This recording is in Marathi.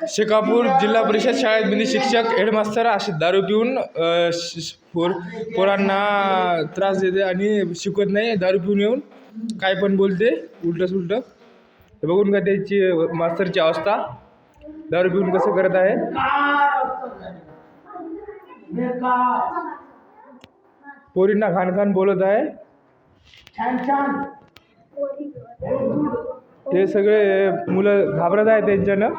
शेकापूर जिल्हा परिषद शाळेत बिनी शिक्षक हेडमास्तर असे दारू पिऊन पोरांना त्रास देते आणि शिकवत नाही. दारू पिऊन येऊन काय पण बोलते उलट सुलट. हे बघून का त्याची मास्तरची अवस्था, दारू पिऊन कसं करत आहे. पोरींना खान खान बोलत आहे. ते सगळे मुलं घाबरत आहे त्यांच्यानं.